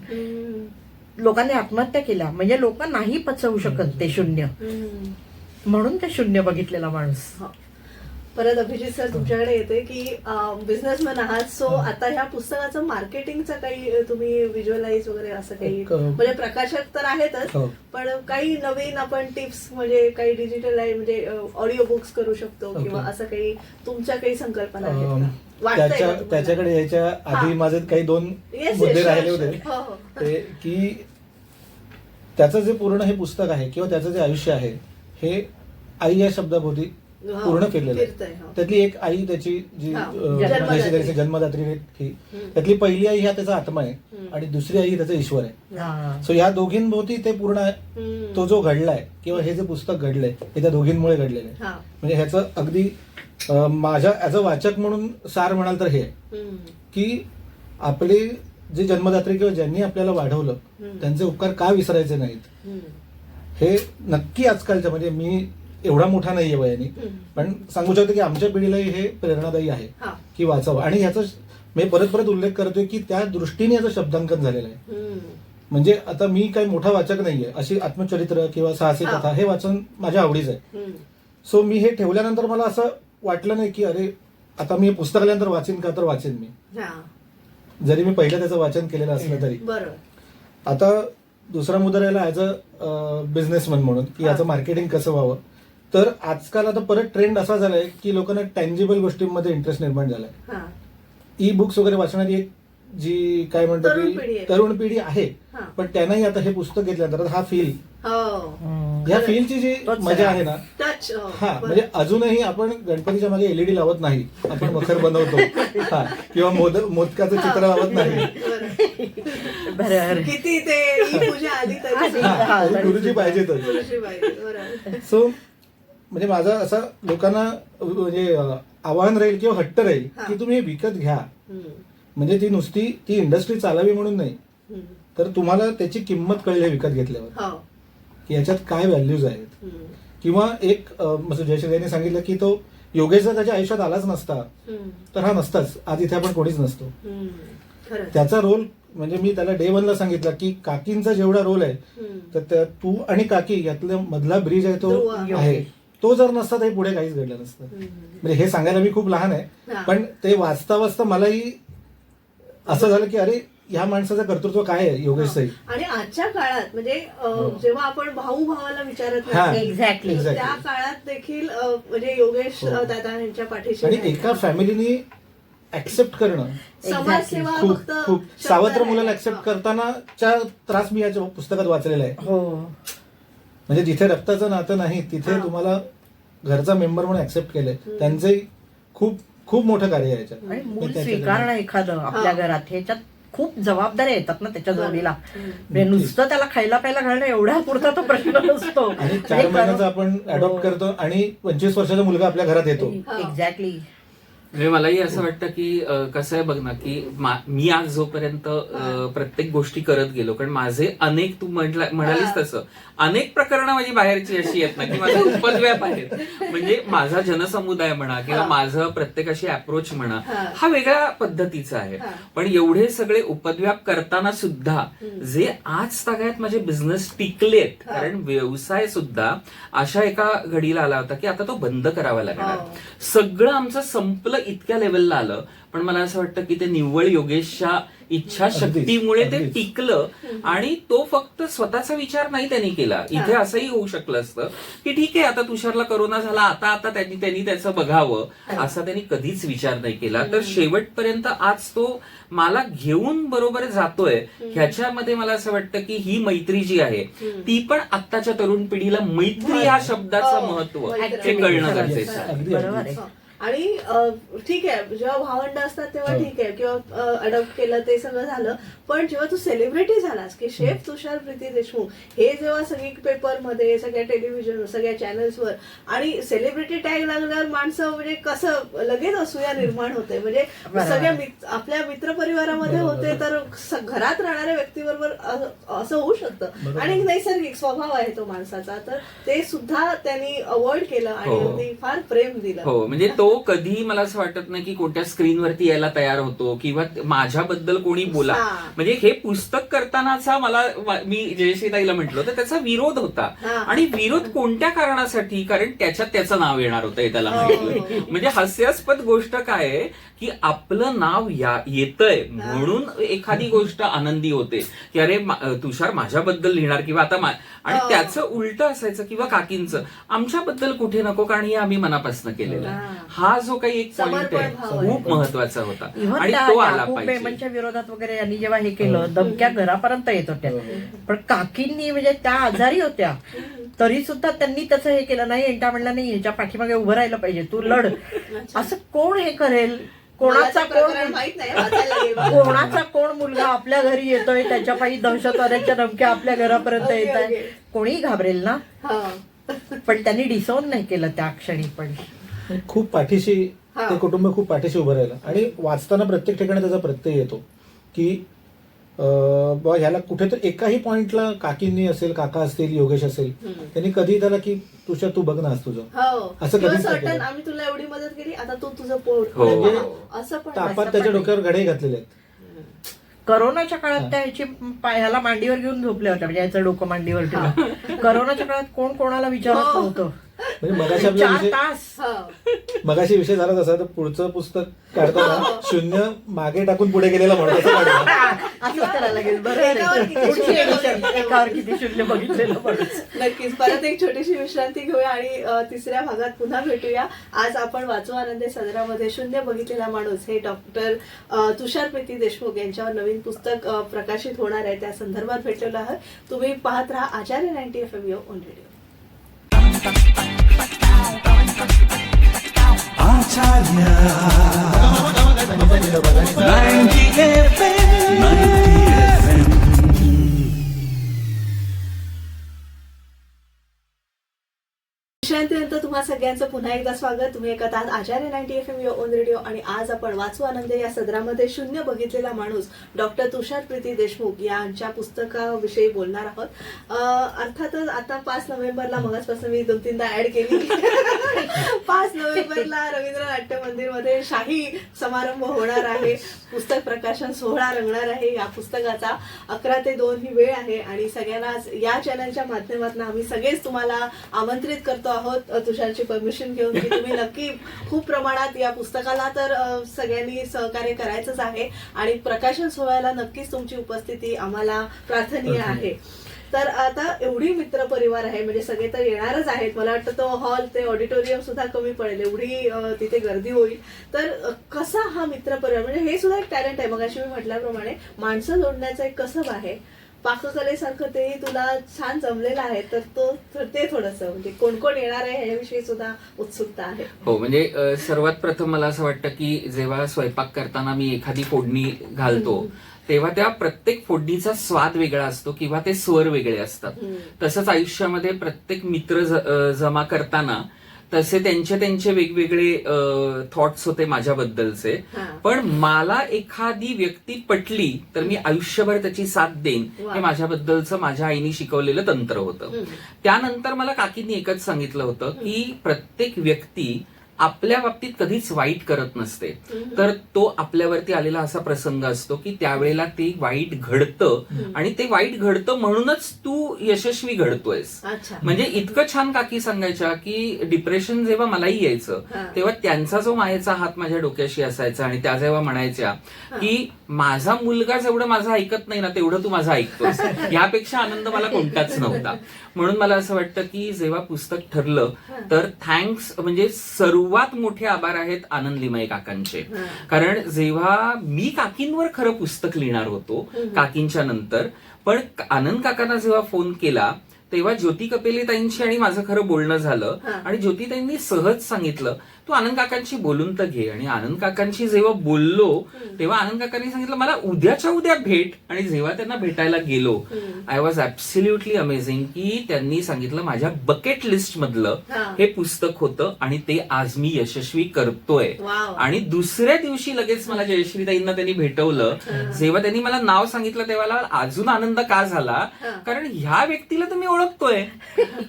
लोकांनी आत्महत्या केल्या. म्हणजे लोक नाही पचवू शकत ते शून्य, म्हणून ते शून्य बघितलेला माणूस. परत अभिजित सर तुमच्याकडे येते की बिझनेसमॅन आहात, सो आता ह्या पुस्तकाचं मार्केटिंगचं काही तुम्ही व्हिज्युअलाइज वगैरे असं काही, म्हणजे प्रकाशक तर आहेतच, पण काही नवीन आपण टिप्स म्हणजे काही डिजिटल म्हणजे ऑडिओ बुक्स करू शकतो किंवा असं काही तुमच्या काही संकल्पना आहेत का? त्याच्याकडे यायच्या आधी माझे काही 2 मुद्दे राहिले होते ते की त्याचं जे पूर्ण हे पुस्तक आहे किंवा त्याचं जे आयुष्य आहे हे आई या शब्दाभोवती पूर्ण फिरलेलं आहे. त्यातली एक आई त्याची जी जन्मदात्री ही, त्यातली पहिली आई ह्या त्याचा आत्मा आहे आणि दुसरी आई त्याचा ईश्वर आहे. सो ह्या दोघींभोवती ते पूर्ण आहे. तो जो घडलाय किंवा हे जे पुस्तक घडलंय हे त्या दोघींमुळे घडलेलं आहे. म्हणजे ह्याचं अगदी माझ्या ऍज अ वाचक म्हणून सार म्हणाल तर हे की आपले जे जन्मदात्री किंवा ज्यांनी आपल्याला वाढवलं त्यांचे उपकार का विसरायचे नाहीत. हे नक्की आजकालच्या, म्हणजे मी एवढा मोठा नाहीये वयाने, पण सांगू शकतो की आमच्या पिढीलाही हे प्रेरणादायी आहे की वाचावं. आणि ह्याचा मी परत परत उल्लेख करतोय की त्या दृष्टीने याचं शब्दांकन झालेलं आहे. म्हणजे आता मी काही मोठा वाचक नाहीये, अशी आत्मचरित्र किंवा साहसी कथा हे वाचन माझ्या आवडीच आहे. सो मी हे ठेवल्यानंतर मला असं वाटलं नाही की अरे आता मी पुस्तक आल्यानंतर वाचीन का, तर वाचेन मी, जरी मी पहिलं त्याचं वाचन केलेलं असलं तरी. आता दुसरा मुद्दा राहिला ऍज अ बिझनेसमन म्हणून की याचं मार्केटिंग कसं व्हावं. तर आजकाल आता परत ट्रेंड असा झालाय की लोकांना टँजिबल गोष्टींमध्ये इंटरेस्ट निर्माण झालाय. ई बुक्स वगैरे वाचणारी एक जी काय म्हणतो की तरुण पिढी आहे, पण त्यांनाही आता हे पुस्तक घेतल्यानंतर हा फील, या फीलची जी मजा आहे ना, म्हणजे अजूनही आपण गणपतीच्या मागे एलईडी लावत नाही, आपण मखर बनवतो किंवा मोदकाचं चित्र लावत नाही. किती ते पूजा आली तरी गुरुजी पाहिजेतच. सो म्हणजे माझं असं लोकांना म्हणजे आव्हान राहील किंवा हट्ट राहील की तुम्ही हे विकत घ्या. म्हणजे ती नुसती ती इंडस्ट्री चालावी म्हणून नाही, तर तुम्हाला त्याची किंमत कळेल हे विकत घेतल्यावर की याच्यात काय व्हॅल्यूज आहेत. किंवा एक जयश्रीने सांगितलं की तो योगेश जर त्याच्या आयुष्यात आलाच नसता तर हा नसताच, आज इथे आपण कोणीच नसतो. त्याचा रोल म्हणजे मी त्याला डे 1 ला सांगितलं की काकींचा जेवढा रोल आहे तर तू आणि काकी यातला मधला ब्रिज आहे तो आहे, तो जर नसता तर पुढे काहीच घडलं नसतं. म्हणजे हे सांगायला मी खूप लहान आहे, पण ते वाचता वाचता मलाही असं झालं की अरे ह्या माणसाचं कर्तृत्व काय आहे योगेश साई. आणि आजच्या काळात म्हणजे जेव्हा आपण भाऊ भावाला विचारत नाही, एक्झॅक्टली त्या काळात देखील म्हणजे योगेश दादा यांच्या पाठीशी. आणि एका फॅमिलीने ऍक्सेप्ट करणं, समाजसेवा खूप खूप सावत्र मुलाला ऍक्सेप्ट करतानाच्या त्रास मी याच्या पुस्तकात वाचलेला आहे. म्हणजे जिथे रक्ताचं नातं नाही तिथे तुम्हाला घरचा मेंबर म्हणून ऍक्सेप्ट केलंय, त्यांचे खूप खूप मोठं कार्य आहे याच्यात. आणि मूल स्वीकारणं एखादं आपल्या घरात, ह्याच्यात खूप जबाबदाऱ्या येतात ना त्याच्या जोडीला. नुसतं त्याला खायला प्यायला घालणं एवढ्या पुरता तो प्रश्न नसतो. आणि 4 महिन्याचा आपण अडॉप्ट करतो आणि 25 वर्षाचा मुलगा आपल्या घरात येतो. एक्झॅक्टली. म्हणजे मलाही असं वाटतं की कसं आहे बघ ना की मी आज जोपर्यंत प्रत्येक गोष्टी करत गेलो, कारण माझे अनेक, तू म्हणालीस तसं अनेक प्रकरणं माझी बाहेरची अशी आहेत ना की माझे उपद्व्याप आहेत. म्हणजे माझा जनसमुदाय म्हणा किंवा माझं प्रत्येकाशी अप्रोच म्हणा हा वेगळ्या पद्धतीचा आहे. पण एवढे सगळे उपद्व्याप करताना सुद्धा जे आज तागायत माझे बिझनेस टिकलेत, कारण व्यवसाय सुद्धा अशा एका घडीला आला होता की आता तो बंद करावा लागणार. सगळं आमचं संपलं इतक्या लेवलला आलं, पण मला असं वाटतं की ते निव्वळ योगेशच्या इच्छाशक्तीमुळे ते टिकलं. आणि तो फक्त स्वतःचा विचार नाही त्यांनी केला. इथे असंही होऊ शकलं असतं की ठीक आहे आता तुषारला करोना झाला, आता त्यांनी त्याचं बघावं, असा त्यांनी कधीच विचार नाही केला. तर शेवटपर्यंत आज तो मला घेऊन बरोबर जातोय. ह्याच्यामध्ये मला असं वाटतं की ही मैत्री जी आहे ती पण आत्ताच्या तरुण पिढीला मैत्री या शब्दाचं महत्व हे कळणं गरजेचं आहे. बरोबर आहे. आणि ठीक आहे जेव्हा भावंड असतात तेव्हा ठीक आहे किंवा अडॉप्ट केलं ते सगळं झालं, पण जेव्हा तू सेलिब्रिटी झालास की शेफ तुषार प्रीती देशमुख हे जेव्हा सगळी पेपरमध्ये सगळ्या टेलिव्हिजन सगळ्या चॅनल्सवर आणि सेलिब्रिटी टॅग लागल्यावर माणसं म्हणजे कसं लगेच असूया निर्माण होते. म्हणजे सगळ्या आपल्या मित्रपरिवारामध्ये होते तर घरात राहणाऱ्या व्यक्तीबरोबर असं होऊ शकतं आणि एक नैसर्गिक स्वभाव आहे तो माणसाचा, तर ते सुद्धा त्यांनी अवॉइड केलं आणि अगदी फार प्रेम दिलं. हो म्हणजे तो कधी मला असं वाटत नाही की कोणत्या स्क्रीनवरती यायला तयार होतो किंवा माझ्याबद्दल कोणी बोला. म्हणजे हे पुस्तक करतानाचा मला मी जयश्रीताईला म्हटलं तर त्याचा विरोध होता आणि विरोध कोणत्या कारणासाठी, कारण त्याच्यात त्याचं नाव येणार होतं हे त्याला माहिती. म्हणजे हास्यास्पद गोष्ट काय आहे की आपलं नाव येतंय म्हणून एखादी गोष्ट आनंदी होते की अरे तुषार माझ्याबद्दल लिहिणार किंवा आता आणि त्याचं उलट असायचं किंवा काकींचं आमच्याबद्दल कुठे नको, कारण हे आम्ही मनापासून केलेलं आहे. हा जो काही एक पॉइंट आहे खूप महत्वाचा होता आणि तो आला पाहिजे. मेमनच्या विरोधात वगैरे यांनी जेव्हा हे केलं धमक्या घरापर्यंत येत होत्या, पण काकींनी म्हणजे त्या आजारी होत्या तरी सुद्धा त्यांनी त्याचं हे केलं नाही. यांच्या म्हणलं नाही ह्याच्या पाठीमागे उभं राहिलं पाहिजे, तू लढ. असं कोण हे करेल? कोणाचा कोण मुलगा आपल्या घरी येतोय त्याच्या पायी दहशतवाद्यांच्या धमक्या आपल्या घरापर्यंत येत आहे, कोणीही घाबरेल ना. पण त्यांनी डिसॉन नाही केलं त्या क्षणी. पण खूप पाठीशी ते कुटुंब खूप पाठीशी उभं राहिलं आणि वाचताना प्रत्येक ठिकाणी त्याचा प्रत्यय येतो की ह्याला कुठेतरी एकाही पॉइंटला काकींनी असेल काका असतील योगेश असेल त्यांनी कधी त्याला की तुझ्या तू बघ ना तुझं असं कधीच आम्ही तुला एवढी मदत केली आता तू तुझं पोट असं पण तापात त्याच्या डोक्यावर घडे घातलेले आहेत. करोनाच्या काळात त्या ह्याची ह्याला मांडीवर घेऊन झोपल्या होत्या, म्हणजे याचं डोकं मांडीवर ठेवलं. करोनाच्या काळात कोण कोणाला विचारत नव्हतं. म्हणजे मगाशी विषय झाला तसा तर पुढचं पुस्तक काढताना शून्य मागे टाकून पुढे गेलेला म्हणून असंच करायला लागेल. एकावर किती शून्य बघितलेलं. नक्कीच परत एक छोटीशी विश्रांती घेऊया आणि तिसऱ्या भागात पुन्हा भेटूया. आज आपण वाचू आनंदे सदरामध्ये शून्य बघितलेला माणूस हे डॉक्टर तुषार प्रीती देशमुख यांच्यावर नवीन पुस्तक प्रकाशित होणार आहे त्या संदर्भात भेटलेलं आहे. तुम्ही पाहत राहा आचार्य 90 FM on radio. Acharya 90 FM. विश्रांतीनंतर तुम्हा सगळ्यांचं पुन्हा एकदा स्वागत. तुम्ही ऐकत आहात आचार्य 90 FM ऑन रेडिओ आणि आज आपण वाचू आनंद या सदरामध्ये शून्य बघितलेला माणूस डॉक्टर तुषार प्रीती देशमुख यांच्या पुस्तकाविषयी बोलणार आहोत. अर्थातच आता 5 नोव्हेंबरला मगाचपासून मी 2-3दा ऍड केली 5 नोव्हेंबरला रवींद्र नाट्य मंदिरमध्ये शाही समारंभ होणार आहे. पुस्तक प्रकाशन सोहळा रंगणार आहे. या पुस्तकाचा 11 ते 2 ही वेळ आहे आणि सगळ्यांना या चॅनलच्या माध्यमातून आम्ही सगळेच तुम्हाला आमंत्रित करतो आहोत तुषारची परमिशन घेऊन की तुम्ही नक्की खूप प्रमाणात या पुस्तकाला तर सगळ्यांनी सहकार्य करायचंच आहे आणि प्रकाशन सोहळ्याला नक्कीच तुमची उपस्थिती आम्हाला प्रार्थनीय आहे. तर आता एवढी मित्र परिवार आहे म्हणजे सगळे तर येणारच आहेत. मला वाटतं तो हॉल ते ऑडिटोरियम सुद्धा कमी पडेल एवढी तिथे गर्दी होईल. तर कसा हा मित्र परिवार म्हणजे हे सुद्धा एक टॅलेंट आहे. मगाशी मी म्हटल्याप्रमाणे माणसं जोडण्याचं एक कसब आहे. पाककलेसारखं तेही तुला छान जमलेलं आहे. तर ते थोडंसं म्हणजे कोण कोण येणार आहे ह्याविषयी सुद्धा उत्सुकता आहे. हो म्हणजे सर्वात प्रथम मला असं वाटतं की जेव्हा स्वयंपाक करताना मी एखादी फोडणी घालतो तेव्हा त्या प्रत्येक फोडणीचा स्वाद वेगळा असतो किंवा ते स्वर वेगळे असतात. तसंच आयुष्यामध्ये प्रत्येक मित्र जमा करताना तसे त्यांचे वेगवेगळे थॉट्स होते माझ्याबद्दलचे. पण मला एखादी व्यक्ती पटली तर मी आयुष्यभर त्याची साथ देईन हे माझ्याबद्दलचं माझ्या आईने शिकवलेलं तंत्र होतं. त्यानंतर मला काकींनी एकच सांगितलं होतं की प्रत्येक व्यक्ती आपल्या बाबतीत कधीच वाईट करत नसते. तर तो आपल्यावरती आलेला असा प्रसंग असतो की त्यावेळेला ते वाईट घडतं आणि ते वाईट घडतं म्हणूनच तू यशस्वी घडतोयस. म्हणजे इतकं छान काकी सांगायच्या की डिप्रेशन जेव्हा मलाही यायचं तेव्हा त्यांचा जो मायेचा हात माझ्या डोक्याशी असायचा आणि त्या जेव्हा म्हणायच्या की माझा मुलगा जेवढं माझं ऐकत नाही ना तेवढं तू माझं ऐकतोस, यापेक्षा आनंद मला कोणताच नव्हता. म्हणून मला असं वाटतं की जेव्हा पुस्तक ठरलं तर थँक्स म्हणजे सर्वात मोठे आभार आहेत आनंद लिमये काकांचे. कारण जेव्हा मी काकींवर खरं पुस्तक लिहिणार होतो काकींच्या नंतर, पण आनंद काकांना जेव्हा फोन केला तेव्हा ज्योती कपेले ताईंशी आणि माझं खरं बोलणं झालं आणि ज्योतिताईंनी सहज सांगितलं तू आनंद काकांशी बोलून तर घे. आणि आनंद काकांशी जेव्हा बोललो तेव्हा आनंद काकांनी सांगितलं मला उद्याच्या उद्या भेट. आणि जेव्हा त्यांना भेटायला गेलो आय वॉज ऍब्सोल्युटली अमेझिंग की त्यांनी सांगितलं माझ्या बकेट लिस्ट मधलं हे पुस्तक होतं आणि ते आज मी यशस्वी करतोय. आणि दुसऱ्या दिवशी लगेच मला जयश्रीताईंना त्यांनी भेटवलं. जेव्हा त्यांनी मला नाव सांगितलं तेव्हा मला अजून आनंद का झाला कारण ह्या व्यक्तीला तर मी ओळखतोय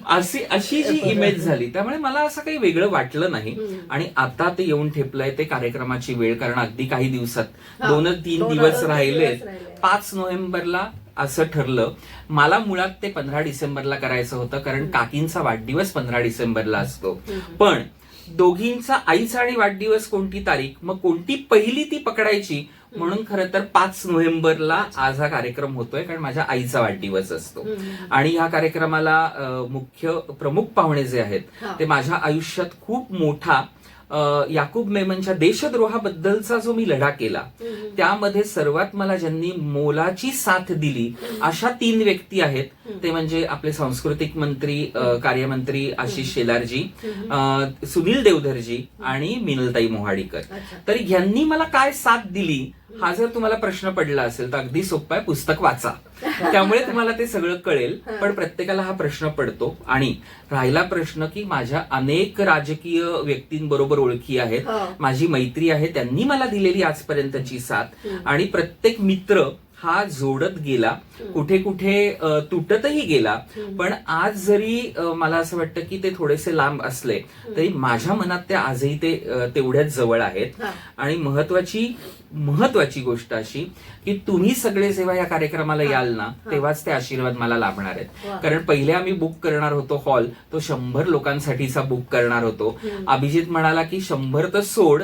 अशी जी इमेज झाली. त्यामुळे मला असं काही वेगळं वाटलं नाही. आणि आता ते येऊन ठेपलंय ते कार्यक्रमाची वेळ कारण अगदी काही दिवसात 2-3 दिवस राहिलेत. 5 नोव्हेंबरला असं ठरलं. मला मुळात ते 15 डिसेंबरला करायचं होतं कारण काकींचा वाढदिवस 15 डिसेंबरला असतो. पण दोघींचा आईचा आणि वाढदिवस कोणती तारीख मग कोणती पहिली ती पकडायची म्हणून खरं तर 5 नोव्हेंबरला आज हा कार्यक्रम होतोय कारण माझ्या आईचा वाढदिवस असतो. आणि ह्या कार्यक्रमाला प्रमुख पाहुणे जे आहेत ते माझ्या आयुष्यात खूप मोठा याकूब मेमनच्या देशद्रोहाबद्दलचा जो मी लढा केला त्यामध्ये सर्वात मला ज्यांनी मोलाची साथ दिली अशा 3 व्यक्ती आहेत. ते म्हणजे आपले सांस्कृतिक मंत्री कार्यमंत्री आशिष शेलारजी, सुनील देवधरजी आणि मिनलताई मोहाडीकर. तर यांनी मला काय साथ दिली हा जर तुम्हाला प्रश्न पडला असेल तर अगदी सोपा आहे पुस्तक वाचा त्यामुळे तुम्हाला ते सगळं कळेल. पण प्रत्येकाला हा प्रश्न पडतो. आणि राहिला प्रश्न की माझ्या अनेक राजकीय व्यक्तींबरोबर ओळखी आहेत, माझी मैत्री आहे, त्यांनी मला दिलेली आजपर्यंतची साथ. आणि प्रत्येक मित्र हा जोडत गेला, कुठे कुठे तुटतही गेला. पण आज जरी मला असं वाटतं की ते थोडेसे लांब असले तरी माझ्या मनात ते आजही ते तेवढ्याच जवळ आहेत. आणि महत्वाची गोष्ट अशी की तुम्ही सगळे जेव्हा या कार्यक्रमाला याल ना तेव्हाच ते आशीर्वाद मला लाभणार आहेत. कारण पहिले आम्ही बुक करणार होतो हॉल, तो 100 लोकांसाठीचा बुक करणार होतो. अभिजित म्हणाला की 100 तर सोड.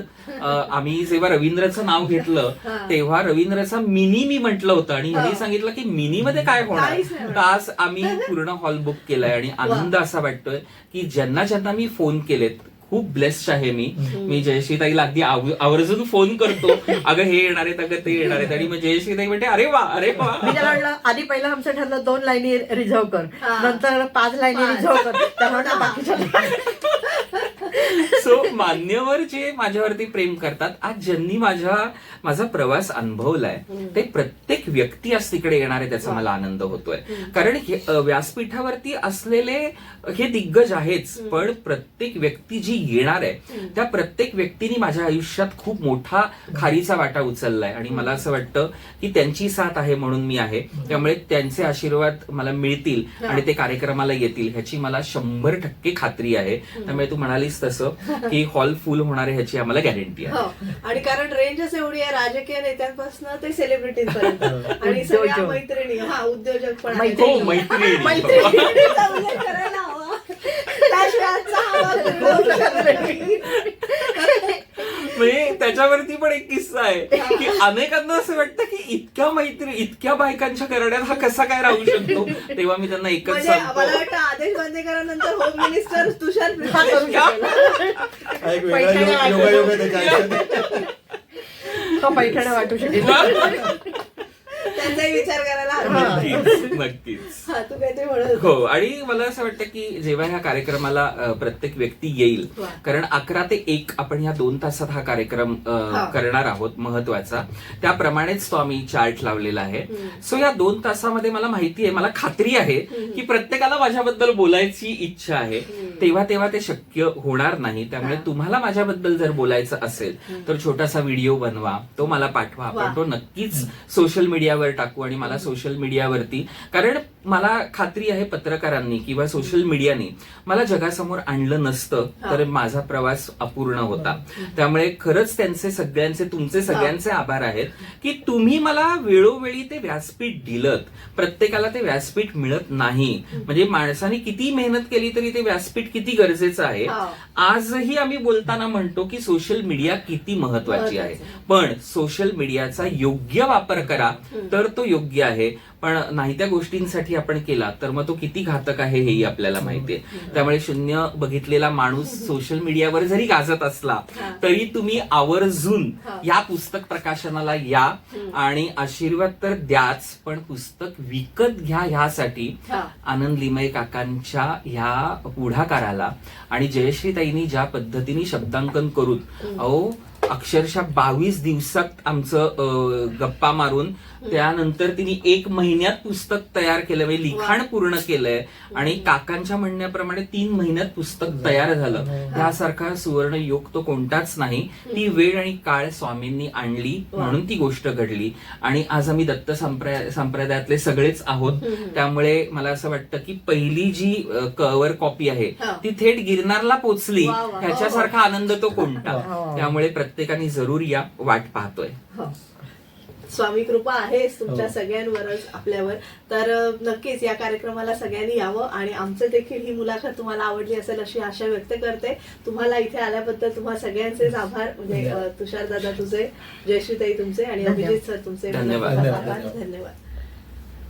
आम्ही जेव्हा रवींद्रचं नाव घेतलं तेव्हा रवींद्रचा मिनी मी म्हटलं होतं आणि ह्यांनी सांगितलं की मिनी मध्ये काय होणार. तर आज आम्ही पूर्ण हॉल बुक केलाय. आणि आनंद असा वाटतोय की ज्यांना ज्यांना मी फोन केलेत खूप ब्लेस्ड आहे मी जयश्रीताईला अगदी आवर्जून फोन करतो अगं हे येणार आहेत अगं ते येणार आहेत. आणि मग जयश्रीताई म्हणते अरे वा मी त्याला म्हटलं आधी पहिलं आमचं ठरलं 2 लाईनी रिझर्व कर, नंतर 5 लाईनी रिझर्व कर, त्यामुळे बाकीच्या सो मान्यवर जे माझ्यावरती प्रेम करतात आज ज्यांनी माझा प्रवास अनुभवलाय ते प्रत्येक व्यक्ती आज तिकडे येणार आहे त्याचा मला आनंद होतोय. कारण व्यासपीठावरती असलेले हे दिग्गज आहेच पण प्रत्येक व्यक्ती जी येणार आहे त्या प्रत्येक व्यक्तीने माझ्या आयुष्यात खूप मोठा खारीचा वाटा उचललाय. आणि मला असं वाटतं की त्यांची साथ आहे म्हणून मी आहे. त्यामुळे त्यांचे आशीर्वाद मला मिळतील आणि ते कार्यक्रमाला येतील ह्याची मला 100% खात्री आहे. त्यामुळे तू म्हणालीस तसं की हॉल फुल होणार आहे ह्याची आम्हाला गॅरंटी आहे. आणि कारण रेंजच एवढी आहे राजकीय नेत्यांपासून ते सेलिब्रिटींपर्यंत आणि सगळ्या मैत्रिणी उद्योजक पण करायला हवा म्हणजे त्याच्यावरती पण एक किस्सा आहे की अनेकांना असं वाटतं की इतक्या बायकांच्या करण्यात हा कसा काय राहू शकतो. तेव्हा मी त्यांना एकच सांगतो मला वाटतं आदेश बांदेकरांनंतर होम मिनिस्टर तुषार पैठण्या वाटू शकेल त्यांचाही विचार करायला नक्कीच. तू काहीतरी म्हणत हो. आणि मला असं वाटतं की जेव्हा ह्या कार्यक्रमाला प्रत्येक व्यक्ती येईल कारण 11 ते 1 आपण ह्या 2 तासात हा कार्यक्रम करणार आहोत महत्वाचा. त्याप्रमाणेच तो आम्ही चार्ट लावलेला आहे. सो या 2 तासामध्ये मला माहिती आहे मला खात्री आहे की प्रत्येकाला माझ्याबद्दल बोलायची इच्छा आहे. तेव्हा ते शक्य होणार नाही. त्यामुळे तुम्हाला माझ्याबद्दल जर बोलायचं असेल तर छोटासा व्हिडिओ बनवा, तो मला पाठवा. आपण तो नक्कीच सोशल मीडियावर टाकू. आणि मला सोशल मीडियावरती कारण मला खात्री आहे पत्रकारांनी किंवा सोशल मीडियाने मला जगासमोर आणलं नसतं तर माझा प्रवास अपूर्ण होता. त्यामुळे खरंच तुमचे सगळ्यांचे आभार आहेत की तुम्ही मला वेळोवेळी ते व्यासपीठ दिलं. प्रत्येकाला ते व्यासपीठ मिळत नाही. म्हणजे माणसाने किती मेहनत केली तरी ते व्यासपीठ किती गरजेचं आहे. आजही आम्ही बोलताना म्हणतो की सोशल मीडिया किती महत्वाची आहे पण सोशल मीडियाचा योग्य वापर करा तर तो योग्य आहे. पण नाही त्या गोष्टींसाठी आपण केला तर मग तो किती घातक आहे हेही आपल्याला माहितीये. त्यामुळे शून्य बघितलेला माणूस सोशल मीडियावर जरी गाजत असला तरी तुम्ही आवर्जून या पुस्तक प्रकाशनाला या आणि आशीर्वाद तर द्याच, पण पुस्तक विकत घ्या. ह्यासाठी आनंद लिमये काकांच्या ह्या पुढाकाराला आणि जयश्रीताईंनी ज्या पद्धतीने शब्दांकन करून अक्षरशः 22 दिवसात आमचं गप्पा मारून त्यानंतर तिने 1 महिन्यात पुस्तक तयार केलं, म्हणजे लिखाण पूर्ण केलंय आणि काकांच्या म्हणण्याप्रमाणे 3 महिन्यात पुस्तक तयार झालं. त्यासारखा सुवर्ण योग तो कोणताच नाही. ती वेळ आणि काळ स्वामींनी आणली म्हणून ती गोष्ट घडली आणि आज आम्ही दत्त संप्रदायातले सगळेच आहोत. त्यामुळे मला असं वाटतं की पहिली जी कव्हर कॉपी आहे ती थेट गिरनारला पोचली, ह्याच्यासारखा आनंद तो कोणता. त्यामुळे प्रत्येकाने जरूर या, वाट पाहतोय. स्वामी कृपा आहेच तुमच्या सगळ्यांवरच आपल्यावर. तर नक्कीच या कार्यक्रमाला सगळ्यांनी यावं आणि आमचं देखील ही मुलाखत तुम्हाला आवडली असेल अशी आशा व्यक्त करते. तुम्हाला इथे आल्याबद्दल तुम्हा सगळ्यांचेच आभार. म्हणजे तुषार दादा तुझे, जयश्रीताई तुमचे आणि अभिजित सर तुमचे धन्यवाद.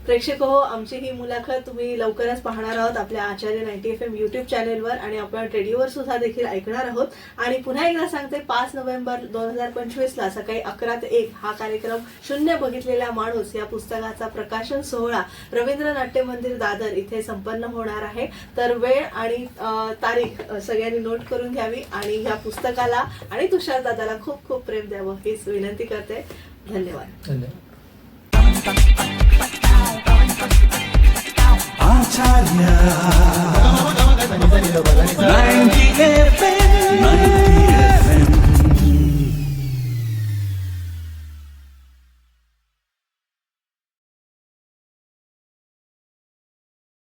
प्रेक्षक हो, आमची ही मुलाखत तुम्ही लवकरच पाहणार आहोत आपल्या आचार्य 90 FM युट्यूब चॅनेलवर आणि आपण रेडिओवर सुद्धा देखील ऐकणार आहोत. आणि पुन्हा एकदा सांगते, 5 नोव्हेंबर 2025 ला सकाळी 11 ते 1 हा कार्यक्रम शून्य बघितलेला माणूस या पुस्तकाचा प्रकाशन सोहळा रवींद्र नाट्य मंदिर दादर इथे संपन्न होणार आहे. तर वेळ आणि तारीख सगळ्यांनी नोट करून घ्यावी आणि या पुस्तकाला आणि तुषार दादाला खूप खूप प्रेम द्यावं हीच विनंती करते. धन्यवाद. आचार्य